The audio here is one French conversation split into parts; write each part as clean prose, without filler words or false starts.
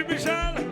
Michel.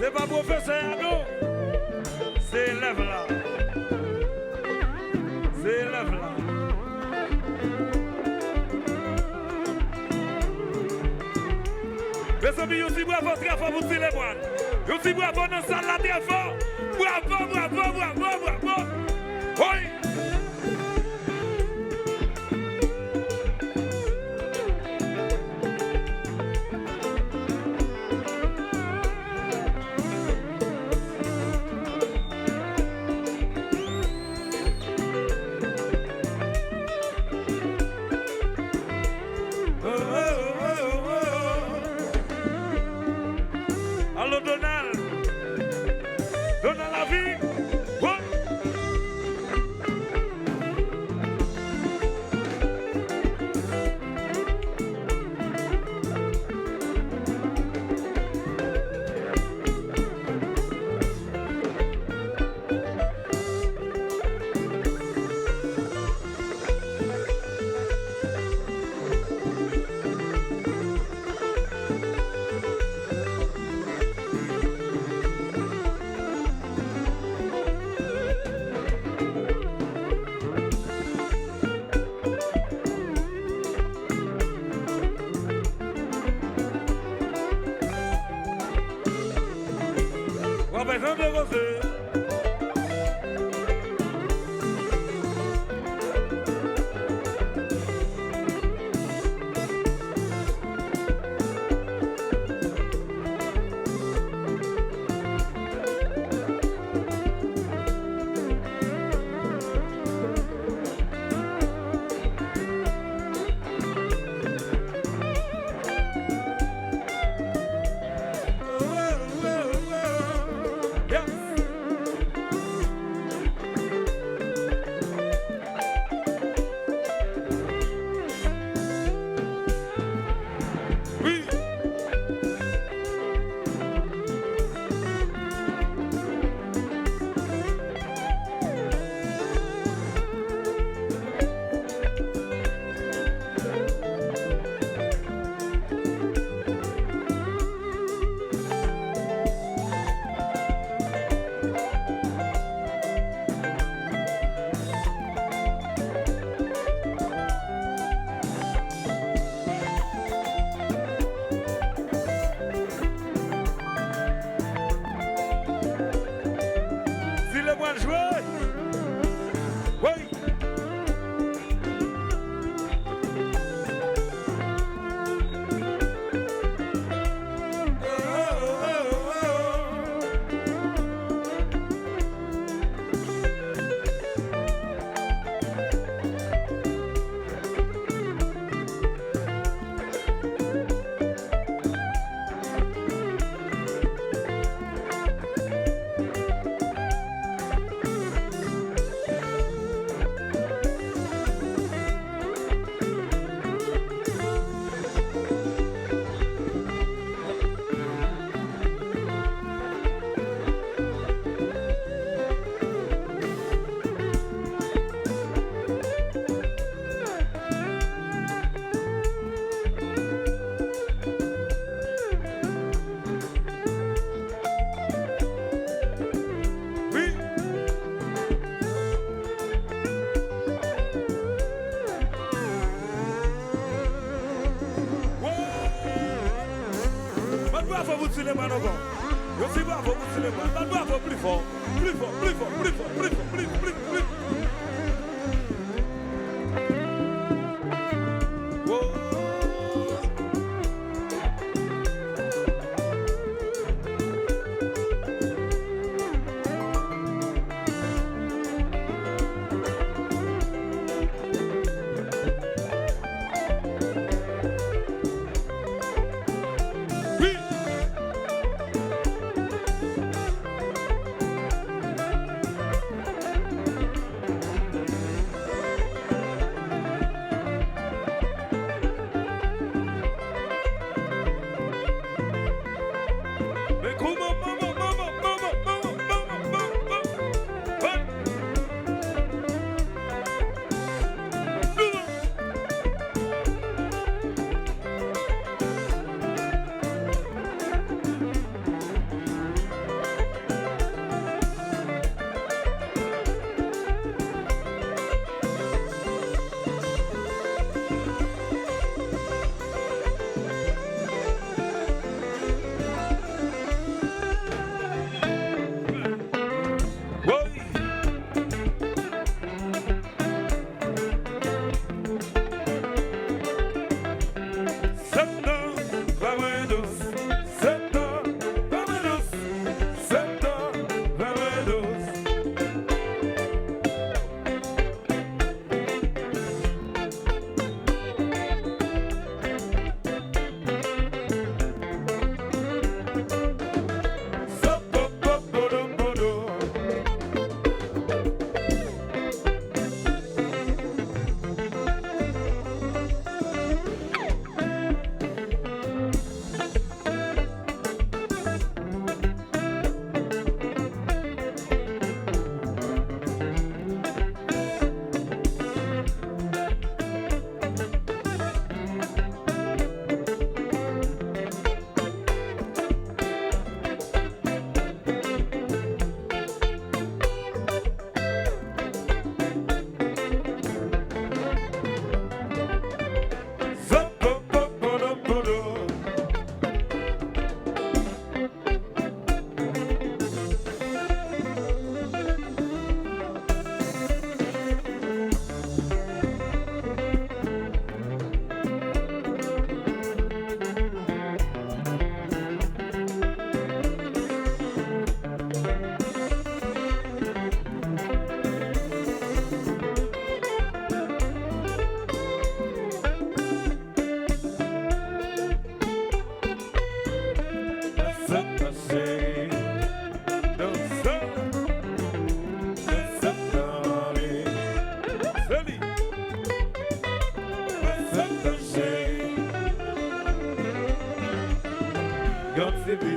C'est pas professeur, non. C'est élève là. C'est élève là. Mes amis, vous bravo, très fort pour les moines. Vous bravo dans la salle là, très fort. Bravo, bravo, bravo, bravo. Oui.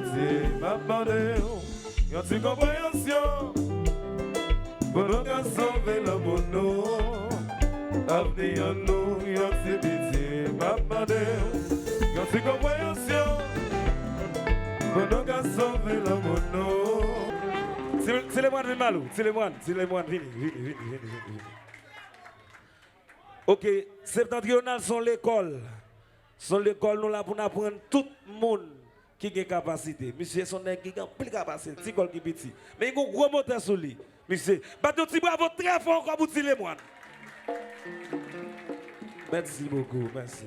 pitié, m'a demandé, yon ti compréhension, pour nous qu'à sauver le monde, avenir nous, yon ti pitié, m'a demandé, yon ti compréhension, pour nous qu'à sauver le monde. C'est les moines, viens malou, c'est les moines, viens. Ok, septentrional sont l'école. Sont l'école, nous là pour apprendre tout le monde qui a des capacités. Monsieur, son nègre qui a plus de capacité, petit col qui petit. Mais il y a un gros moteur sur lui. Monsieur, battez un petit bravo très fort encore pour les moines. Merci beaucoup, merci.